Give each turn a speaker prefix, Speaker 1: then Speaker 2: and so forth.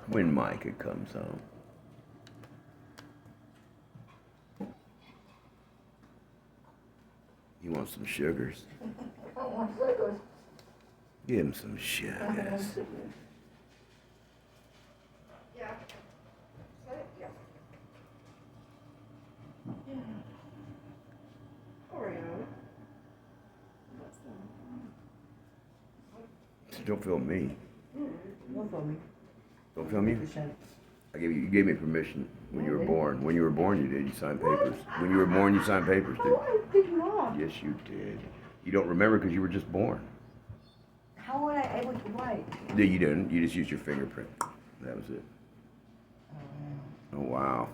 Speaker 1: when Micah comes home. He wants some sugars.
Speaker 2: I want sugars.
Speaker 1: Give him some sugars.
Speaker 2: Yeah. Yeah. Oreo.
Speaker 1: Don't film me.
Speaker 3: Don't film me.
Speaker 1: Don't film you? You gave me permission when you were born. When you were born, you did. You signed papers. When you were born, you signed papers, dude.
Speaker 2: I did not.
Speaker 1: Yes, you did. You don't remember because you were just born.
Speaker 3: How would I able to write?
Speaker 1: No, you didn't. You just used your fingerprint. That was it. Oh, wow.